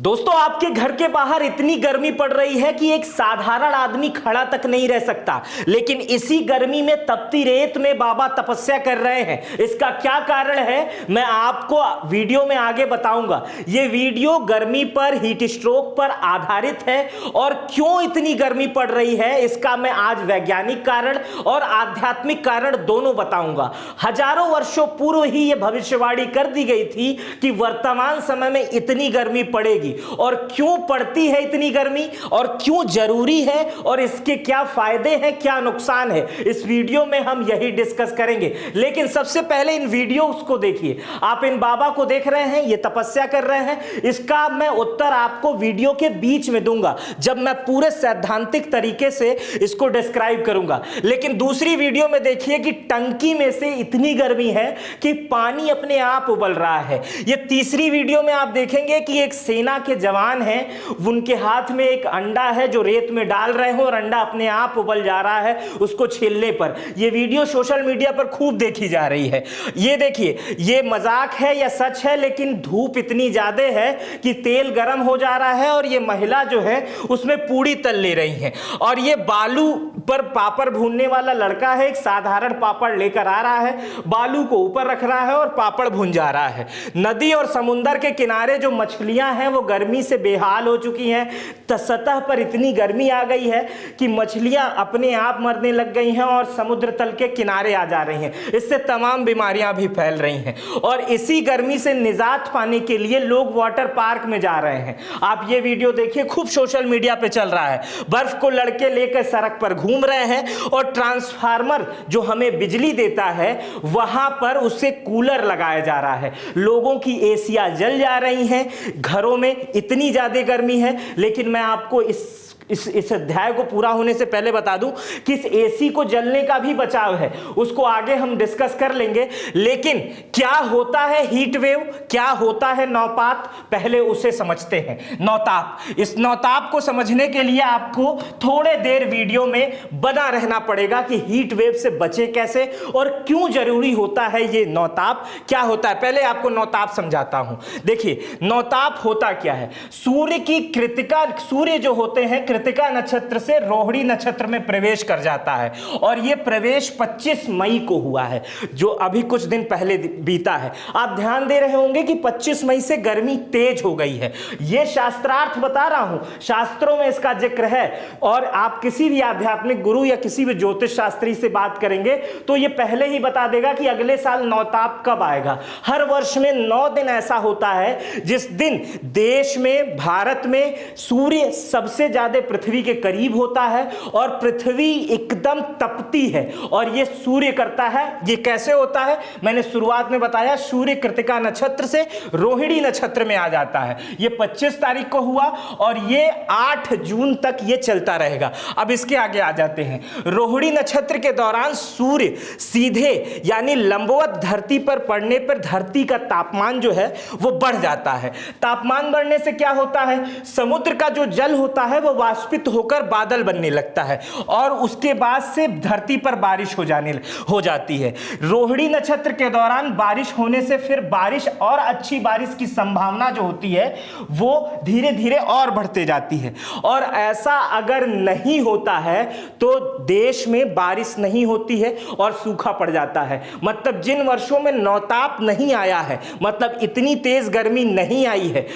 दोस्तों, आपके घर के बाहर इतनी गर्मी पड़ रही है कि एक साधारण आदमी खड़ा तक नहीं रह सकता, लेकिन इसी गर्मी में तपती रेत में बाबा तपस्या कर रहे हैं। इसका क्या कारण है मैं आपको वीडियो में आगे बताऊंगा। यह वीडियो गर्मी पर, हीट स्ट्रोक पर आधारित है और क्यों इतनी गर्मी पड़ रही है इसका मैं आज वैज्ञानिक कारण और आध्यात्मिक कारण दोनों बताऊंगा। हजारों वर्षों पूर्व ही यह भविष्यवाणी कर दी गई थी कि वर्तमान समय में इतनी गर्मी पड़ेगी और क्यों पड़ती है इतनी गर्मी और क्यों जरूरी है और इसके क्या फायदे हैं, क्या नुकसान है, इस वीडियो में हम यही डिस्कस करेंगे। लेकिन सबसे पहले इन वीडियोस को देखिए। आप इन बाबा को देख रहे हैं, ये तपस्या कर रहे हैं। इसका मैं उत्तर आपको वीडियो के बीच में दूंगा जब मैं पूरे सैद्धांतिक तरीके से इसको डिस्क्राइब करूंगा। लेकिन दूसरी वीडियो में देखिए कि टंकी में से इतनी गर्मी है कि पानी अपने आप उबल रहा है। ये तीसरी वीडियो में आप देखेंगे कि एक सेना के जवान हैं, उनके हाथ में एक अंडा है जो रेत में डाल रहे हो और अंडा अपने आप उबल जा रहा है उसको छीलने पर। यह वीडियो सोशल मीडिया पर खूब देखी जा रही है। ये देखिए, ये मजाक है या सच है, लेकिन धूप इतनी ज्यादा है कि तेल गर्म हो जा रहा है और ये महिला जो है उसमें पूड़ी तल ले रही है। और ये बालू पर पापड़ भूनने वाला लड़का है, एक साधारण पापड़ लेकर आ रहा है, बालू को ऊपर रख रहा है और पापड़ भून जा रहा है। नदी और समुद्र के किनारे जो मछलियां हैं वो गर्मी से बेहाल हो चुकी हैं। सतह पर इतनी गर्मी आ गई है कि मछलियां अपने आप मरने लग गई हैं और समुद्र तल के किनारे आ जा रही हैं। इससे तमाम बीमारियां भी फैल रही हैं और इसी गर्मी से निजात पाने के लिए लोग वाटर पार्क में जा रहे हैं। आप ये वीडियो देखिए, खूब सोशल मीडिया पे चल रहा है। बर्फ को लड़के लेकर सड़क पर घूम रहे हैं और ट्रांसफार्मर जो हमें बिजली देता है वहां पर उससे कूलर लगाया जा रहा है। लोगों की एसियां जल जा रही हैं, घरों में इतनी ज्यादा गर्मी है। लेकिन मैं आपको इस अध्याय को पूरा होने से पहले बता दूं कि इस एसी को जलने का भी बचाव है, उसको आगे हम डिस्कस कर लेंगे। लेकिन क्या होता है हीट वेव, क्या होता है नौपात, पहले उसे समझते हैं। नौताप, इस नौताप को समझने के लिए आपको थोड़े देर वीडियो में बना रहना पड़ेगा कि हीट वेव से बचे कैसे और क्यों जरूरी होता है ये नौताप, क्या होता है। पहले आपको नौताप समझाता हूं। देखिए, नौताप होता क्या है। सूर्य की कृतिका, सूर्य जो होते हैं कृतिका नक्षत्र से रोहिणी नक्षत्र में प्रवेश कर जाता है और यह प्रवेश 25 मई को हुआ है, जो अभी कुछ दिन पहले बीता है। आप ध्यान दे रहे होंगे कि 25 मई से गर्मी तेज हो गई है। यह शास्त्रार्थ बता रहा हूं, शास्त्रों में इसका जिक्र है। और आप किसी भी आध्यात्मिक गुरु या किसी भी ज्योतिष शास्त्री से बात करेंगे तो यह पहले ही बता देगा कि अगले साल नौताप कब आएगा। हर वर्ष में 9 दिन ऐसा होता है जिस दिन देश में, भारत में सूर्य सबसे ज्यादा पृथ्वी के करीब होता है और पृथ्वी एकदम तपती है। और यह सूर्य करता है, यह कैसे होता है मैंने शुरुआत में बताया। सूर्य कृतिका नक्षत्र से रोहिणी नक्षत्र में आ जाता है। यह 25 तारीख को हुआ और यह 8 जून तक यह चलता रहेगा। अब इसके आगे आ जाते हैं। रोहिणी नक्षत्र के दौरान सूर्य सीधे यानी लंबवत धरती पर पड़ने पर धरती का तापमान जो है वो बढ़ जाता है। तापमान बढ़ने से क्या होता है, समुद्र का जो जल होता है वो वाष्पित होकर बादल बनने लगता है और उसके बाद से धरती पर बारिश हो जाती है। रोहिणी नक्षत्र के दौरान बारिश होने से फिर बारिश और अच्छी बारिश की संभावना जो होती है वो धीरे धीरे और बढ़ते जाती है। और ऐसा अगर नहीं होता है तो देश में बारिश नहीं होती है और सूखा पड़ जाता है। मतलब जिन वर्षों में नौताप नहीं आया है, मतलब इतनी तेज गर्मी नहीं आई है,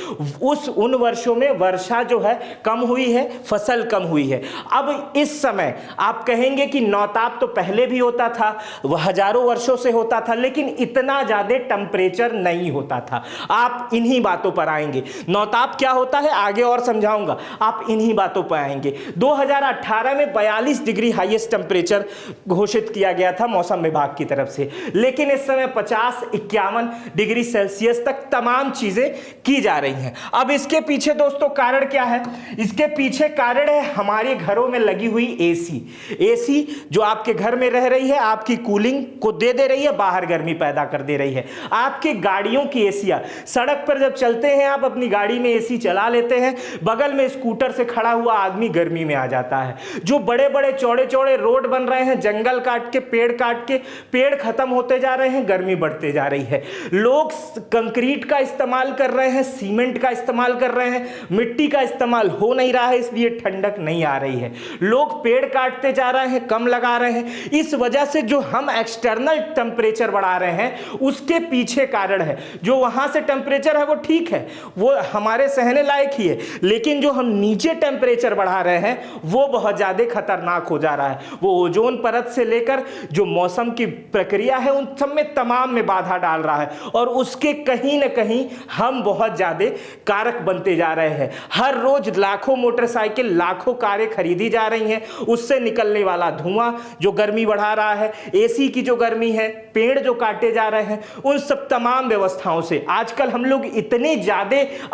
उन वर्षों में वर्षा जो है कम हुई है, फसल कम हुई है। अब इस समय आप कहेंगे कि नौताप तो पहले भी होता था, वह हजारों वर्षों से होता था, लेकिन इतना ज्यादा टेम्परेचर नहीं होता था। आप इन्हीं बातों पर आएंगे। नौताप क्या होता है आगे और समझाऊंगा, आप इन्हीं बातों पर आएंगे। 2018 में 42 डिग्री हाईएस्ट टेम्परेचर घोषित किया गया था मौसम विभाग की तरफ से, लेकिन इस समय 50-51 डिग्री सेल्सियस तक तमाम चीजें की जा रही हैं। अब इसके पीछे दोस्तों कारण क्या है, इसके पीछे कारण है हमारे घरों में लगी हुई एसी। एसी जो आपके घर में रह रही है, आपकी कूलिंग को दे रही है, बाहर गर्मी पैदा कर दे रही है। आपके गाड़ियों की एसियां, सड़क पर जब चलते हैं आप अपनी गाड़ी में एसी चला लेते हैं, बगल में स्कूटर से खड़ा हुआ आदमी गर्मी में आ जाता है। जो बड़े बड़े चौड़े चौड़े रोड बन रहे हैं, जंगल काट के, पेड़ खत्म होते जा रहे हैं, गर्मी बढ़ते जा रही है। लोग कंक्रीट का इस्तेमाल कर रहे हैं, सीमेंट का इस्तेमाल कर रहे हैं, मिट्टी का इस्तेमाल हो नहीं रहा है, इसलिए ठंडक नहीं आ रही है। लोग पेड़ काटते जा रहे हैं, कम लगा रहे हैं। इस वजह से जो हम एक्सटर्नल टेम्परेचर बढ़ा रहे हैं उसके पीछे कारण है। जो वहां से टेम्परेचर है वो ठीक है, वो हमारे सहने लायक ही है, लेकिन जो हम नीचे टेम्परेचर बढ़ा रहे हैं वो बहुत ज्यादा खतरनाक हो जा रहा है। वो ओजोन परत से लेकर जो मौसम की प्रक्रिया है उन सब में तमाम में बाधा डाल रहा है, और उसके कहीं ना कहीं हम बहुत ज्यादा कारक बनते जा रहे हैं। हर रोज लाखों मोटरसाइकिल, लाखों कारें खरीदी जा रही हैं, उससे निकलने वाला धुआं जो गर्मी बढ़ा रहा है, एसी की जो गर्मी है, पेड़ जो काटे जा रहे हैं, उन सब तमाम व्यवस्थाओं से आजकल हम लोग इतने ज्यादा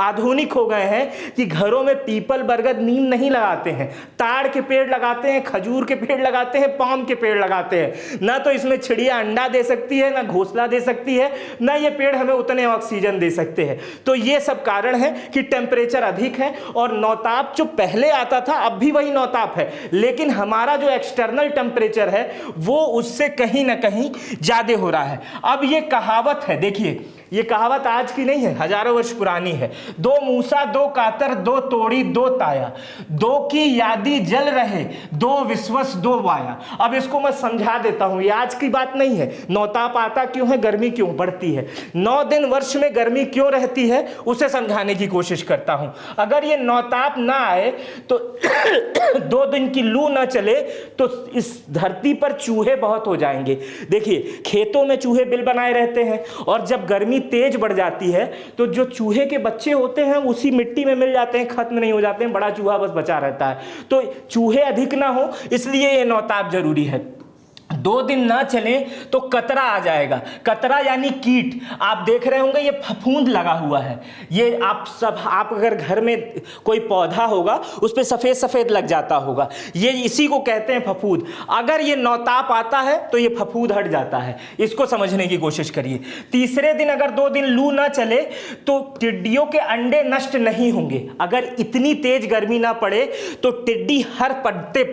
आधुनिक हो गए हैं कि घरों में पीपल, बरगद, नीम नहीं लगाते हैं, ताड़ के पेड़ लगाते हैं, खजूर के पेड़ लगाते हैं, पाम के पेड़ लगाते हैं। ना तो इसमें चिड़िया अंडा दे सकती है, ना घोंसला दे सकती है, ना ये पेड़ हमें उतने ऑक्सीजन दे सकते हैं। तो ये सब कारण है कि टेम्परेचर अधिक है, और नौताप जो पहले आता था अब भी वही नौताप है, लेकिन हमारा जो एक्सटर्नल टेम्परेचर है वो उससे कहीं ना कहीं ज्यादा हो रहा है। अब ये कहावत है, देखिए ये कहावत आज की नहीं है, हजारों वर्ष पुरानी है। दो मूसा, दो कातर, दो तोड़ी, दो ताया, दो की यादी जल रहे, दो विश्वस, दो वाया। अब इसको मैं समझा देता हूं, ये आज की बात नहीं है। नौताप आता क्यों है, गर्मी क्यों बढ़ती है, 9 दिन वर्ष में गर्मी क्यों रहती है, उसे समझाने की कोशिश करता हूं। अगर ये नौताप ना आए तो 2 दिन की लू ना चले तो इस धरती पर चूहे बहुत हो जाएंगे। देखिए खेतों में चूहे बिल बनाए रहते हैं, और जब गर्मी तेज बढ़ जाती है तो जो चूहे के बच्चे होते हैं उसी मिट्टी में मिल जाते हैं, खत्म नहीं हो जाते हैं, बड़ा चूहा बस बचा रहता है। तो चूहे अधिक ना हो इसलिए ये नौताप जरूरी है। 2 दिन ना चले तो कतरा आ जाएगा। कतरा यानी कीट, आप देख रहे होंगे ये फफूंद लगा हुआ है। ये आप अगर घर में कोई पौधा होगा उस पे सफेद सफेद लग जाता होगा, ये इसी को कहते हैं फफूंद। अगर ये नौताप आता है तो ये फफूंद हट जाता है, इसको समझने की कोशिश करिए। तीसरे दिन अगर 2 दिन लू ना चले तो टिड्डियों के अंडे नष्ट नहीं होंगे। अगर इतनी तेज गर्मी ना पड़े तो टिड्डी हर पत्ते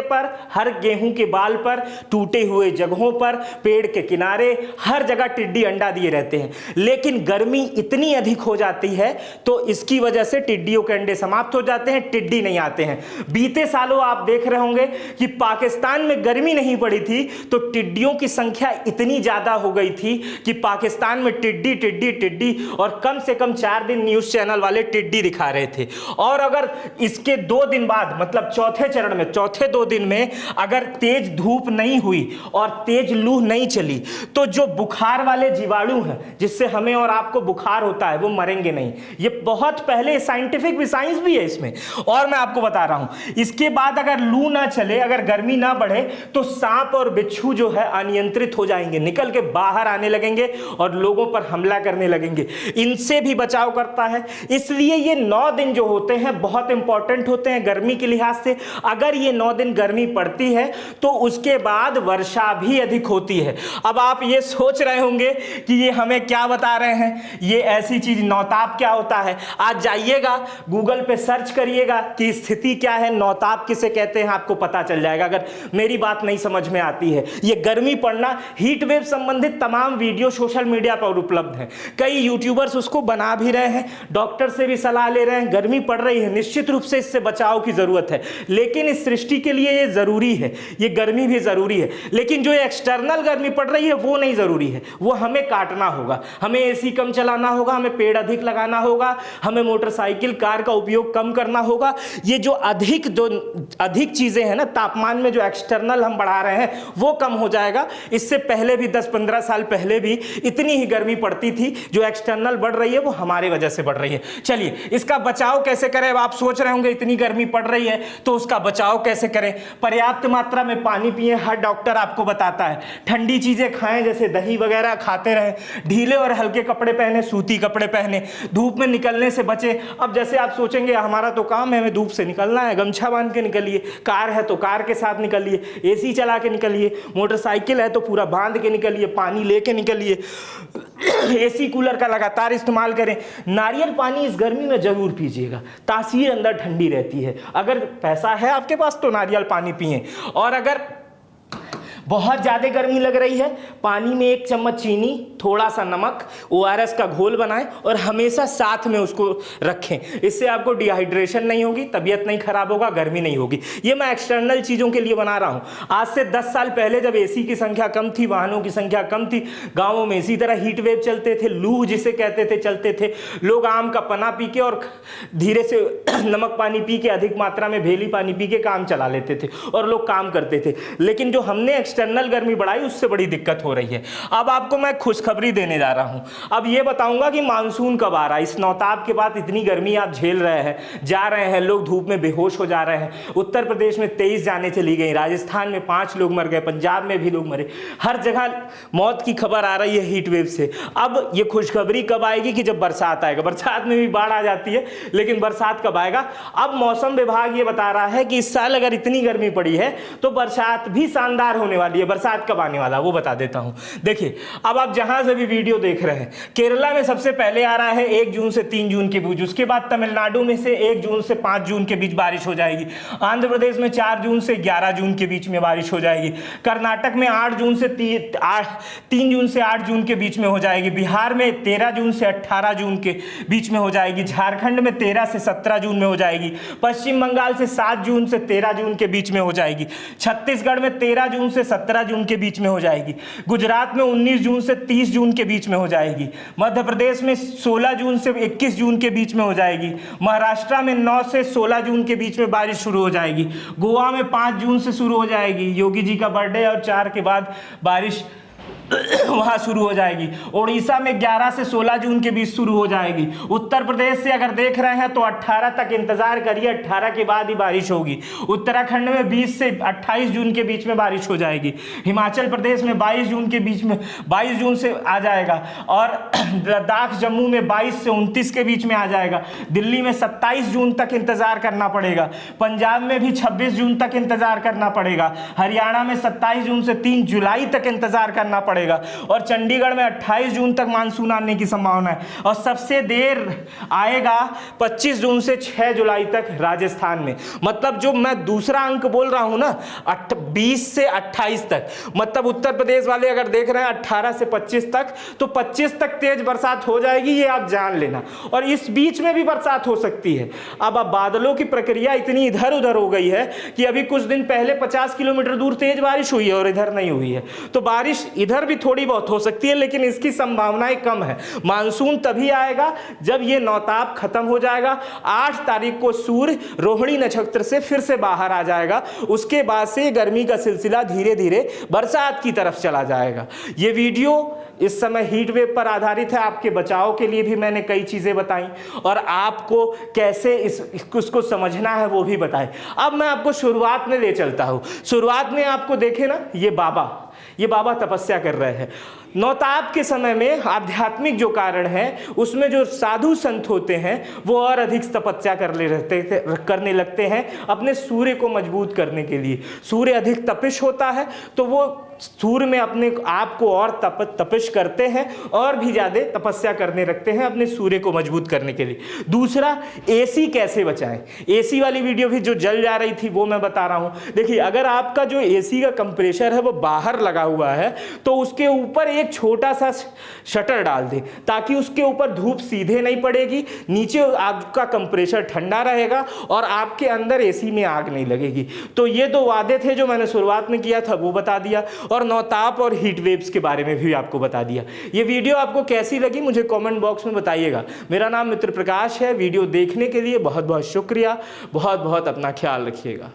पर, हर गेहूं के बाल पर, टूटे हुए जगहों पर, पेड़ के किनारे, हर जगह टिड्डी अंडा दिए रहते हैं। लेकिन गर्मी इतनी अधिक हो जाती है तो इसकी वजह से टिड्डियों के अंडे समाप्त हो जाते हैं, टिड्डी नहीं आते हैं। बीते सालों आप देख रहे होंगे कि पाकिस्तान में गर्मी नहीं पड़ी थी तो टिड्डियों की संख्या इतनी ज्यादा हो गई थी कि पाकिस्तान में टिड्डी टिड्डी टिड्डी, और कम से कम 4 दिन न्यूज चैनल वाले टिड्डी दिखा रहे थे। और अगर इसके 2 दिन बाद, मतलब चौथे चरण में, चौथे 2 दिन में अगर तेज धूप नहीं हुई और तेज लू नहीं चली तो जो बुखार वाले जीवाणु हैं जिससे हमें और आपको बुखार होता है वो मरेंगे नहीं। ये बहुत पहले साइंटिफिक भी, साइंस भी है इसमें, और मैं आपको बता रहा हूं। इसके बाद अगर लू ना चले, अगर गर्मी ना बढ़े तो सांप और बिच्छू जो है अनियंत्रित हो जाएंगे, निकल के बाहर आने लगेंगे और लोगों पर हमला करने लगेंगे। इनसे भी बचाव करता है। इसलिए ये 9 दिन जो होते हैं बहुत इंपॉर्टेंट होते हैं गर्मी के लिहाज से। अगर ये 9 दिन गर्मी पड़ती है तो उसके बाद वर्षा भी अधिक होती है। अब आप ये सोच रहे होंगे कि ये हमें क्या बता रहे हैं, ये ऐसी चीज नौताप क्या होता है। आज जाइएगा गूगल पे सर्च करिएगा कि स्थिति क्या है, नौताप किसे कहते हैं, आपको पता चल जाएगा अगर मेरी बात नहीं समझ में आती है। ये गर्मी पड़ना, हीट वेव संबंधित तमाम वीडियो सोशल मीडिया पर उपलब्ध हैं। कई यूट्यूबर्स उसको बना भी रहे हैं, डॉक्टर से भी सलाह ले रहे हैं। गर्मी पड़ रही है, निश्चित रूप से इससे बचाव की जरूरत है, लेकिन इस सृष्टि के लिए ये जरूरी है, ये गर्मी भी जरूरी है। लेकिन जो एक्सटर्नल गर्मी पड़ रही है वो नहीं जरूरी है, वो हमें काटना होगा। हमें एसी कम चलाना होगा, हमें पेड़ अधिक लगाना होगा, हमें मोटरसाइकिल कार का उपयोग कम करना होगा। ये जो अधिक चीजें हैं ना, तापमान में जो एक्सटर्नल हम बढ़ा रहे हैं वो कम हो जाएगा। इससे पहले भी 10-15 साल पहले भी इतनी ही गर्मी पड़ती थी। जो एक्सटर्नल बढ़ रही है वो हमारे वजह से बढ़ रही है। चलिए इसका बचाव कैसे करें। आप सोच रहे होंगे इतनी गर्मी पड़ रही है तो उसका बचाव कैसे करें। पर्याप्त मात्रा में पानी पिए, हर डॉक्टर आपको बताता है। ठंडी चीजें खाएं, जैसे दही वगैरह खाते रहें, ढीले और हल्के कपड़े पहने, सूती कपड़े पहने, धूप में निकलने से बचे। अब जैसे आप सोचेंगे हमारा तो काम है, हमें धूप से निकलना है, गमछा बांध के निकलिए, कार है तो कार के साथ निकलिए, एसी चला के निकलिए, मोटरसाइकिल है तो पूरा बांध के निकलिए, पानी लेके निकलिए, एसी कूलर का लगातार इस्तेमाल करें। नारियल पानी इस गर्मी में जरूर पीजिएगा, तासीर अंदर ठंडी रहती है। अगर पैसा है आपके पास तो नारियल पानी पिए, और अगर बहुत ज़्यादा गर्मी लग रही है, पानी में 1 चम्मच चीनी, थोड़ा सा नमक, ORS का घोल बनाएं और हमेशा साथ में उसको रखें। इससे आपको डिहाइड्रेशन नहीं होगी, तबीयत नहीं खराब होगा, गर्मी नहीं होगी। ये मैं एक्सटर्नल चीज़ों के लिए बना रहा हूँ। आज से 10 साल पहले जब एसी की संख्या कम थी, वाहनों की संख्या कम थी, गाँवों में इसी तरह हीट वेव चलते थे, लू जिसे कहते थे चलते थे। लोग आम का पना पी के और धीरे से नमक पानी पी के, अधिक मात्रा में भेली पानी पी के काम चला लेते थे और लोग काम करते थे। लेकिन जो हमने एक्सटर्नल गर्मी बढ़ाई, उससे बड़ी दिक्कत हो रही है। अब आपको मैं खुशखबरी देने जा रहा हूं। अब ये बताऊंगा कि मानसून कब आ रहा है। इस नौताप के बाद इतनी गर्मी आप झेल रहे हैं, जा रहे हैं, लोग धूप में बेहोश हो जा रहे हैं। उत्तर प्रदेश में 23 जानें चली गई, राजस्थान में 5 लोग मर गए, पंजाब में भी लोग मरे, हर जगह मौत की खबर आ रही है हीट वेव से। अब ये खुशखबरी कब आएगी कि जब बरसात आएगा। बरसात में भी बाढ़ आ जाती है, लेकिन बरसात कब आएगा। अब मौसम विभाग ये बता रहा है कि इस साल अगर इतनी गर्मी पड़ी है तो बरसात भी शानदार होने वाली है। बरसात कब आने वाला वो बता देता हूं। देखिए, अब आप जहां से भी वीडियो देख रहे हैं, केरला में सबसे पहले आ रहा है 1 जून से 3 जून के बीच, उसके बाद तमिलनाडु में से 1 जून से 5 जून के बीच बारिश हो जाएगी, आंध्र प्रदेश में 4 जून से 11 जून के बीच में बारिश हो जाएगी, कर्नाटक में 3 जून से 8 जून के बीच में हो जाएगी, बिहार में 13 जून से 18 जून के बीच में हो जाएगी, झारखंड में 13 से 17 जून में हो जाएगी, पश्चिम बंगाल से 7 जून से 13 जून के बीच में हो जाएगी, छत्तीसगढ़ में 13 जून से 17 जून के बीच में हो जाएगी, गुजरात में 19 जून से 30 जून के बीच में हो जाएगी, मध्य प्रदेश में 16 जून से 21 जून के बीच में हो जाएगी, महाराष्ट्र में 9 से 16 जून के बीच में बारिश शुरू हो जाएगी, गोवा में 5 जून से शुरू हो जाएगी, योगी जी का बर्थडे और 4 के बाद बारिश वहां शुरू हो जाएगी, उड़ीसा में 11 से 16 जून के बीच शुरू हो जाएगी, उत्तर प्रदेश से अगर देख रहे हैं तो 18 तक इंतजार करिए, 18 के बाद ही बारिश होगी, उत्तराखंड में 20 से 28 जून के बीच में बारिश हो जाएगी, हिमाचल प्रदेश में 22 जून के बीच में 22 जून से आ जाएगा, और लद्दाख जम्मू में 22 से 29 के बीच में आ जाएगा, दिल्ली में 27 जून तक इंतजार करना पड़ेगा, पंजाब में भी 26 जून तक इंतजार करना पड़ेगा, हरियाणा में 27 जून से 3 जुलाई तक इंतजार करना पड़ेगा, और चंडीगढ़ में 28 जून तक मानसून आने की संभावना है, और सबसे देर आएगा 25 जून से 6 जुलाई तक राजस्थान में। मतलब जो मैं दूसरा अंक बोल रहा हूं ना, 20 से 28 तक, मतलब उत्तर प्रदेश वाले अगर देख रहे हैं 18 से 25 तक, तो 25 तक तेज बरसात हो जाएगी, ये आप जान लेना, और इस बीच में भी बरसात हो सकती है। अब बादलों की प्रक्रिया इतनी इधर उधर हो गई है कि अभी कुछ दिन पहले 50 किलोमीटर दूर तेज बारिश हुई है और इधर नहीं हुई है, तो बारिश इधर भी थोड़ी बहुत हो सकती है, लेकिन इसकी संभावनाएं कम है। मानसून तभी आएगा जब ये नौताप खत्म हो जाएगा। 8 तारीख को सूर्य रोहिणी नक्षत्र से फिर से बाहर आ जाएगा, उसके बाद से गर्मी का सिलसिला धीरे धीरे बरसात की तरफ चला जाएगा। ये वीडियो इस समय हीट वेव पर आधारित है, आपके बचाव के लिए भी मैंने कई चीजें बताई, और आपको कैसे इसको समझना है वो भी बताए। अब मैं आपको शुरुआत में ले चलता हूं। शुरुआत में आपको देखे ना, ये बाबा तपस्या कर रहे हैं। नौताप के समय में आध्यात्मिक जो कारण है, उसमें जो साधु संत होते हैं वो और अधिक तपस्या करने लगते हैं अपने सूर्य को मजबूत करने के लिए। सूर्य अधिक तपिश होता है तो वो सूर्य में अपने आप को और तपिश करते हैं और भी ज्यादा तपस्या करने लगते हैं अपने सूर्य को मजबूत करने के लिए। दूसरा, एसी कैसे बचाएं। एसी वाली वीडियो भी जो जल जा रही थी वो मैं बता रहा हूं। देखिए, अगर आपका जो एसी का कंप्रेसर है वो बाहर लगा हुआ है तो उसके ऊपर एक छोटा सा शटर डाल दें, ताकि उसके ऊपर धूप सीधे नहीं पड़ेगी, नीचे आपका कंप्रेसर ठंडा रहेगा और आपके अंदर एसी में आग नहीं लगेगी। तो ये 2 वादे थे जो मैंने शुरुआत में किया था, वो बता दिया, और नौताप और हीट वेव्स के बारे में भी आपको बता दिया। ये वीडियो आपको कैसी लगी मुझे कमेंट बॉक्स में बताइएगा। मेरा नाम मित्र प्रकाश है। वीडियो देखने के लिए बहुत बहुत शुक्रिया। बहुत बहुत अपना ख्याल रखिएगा।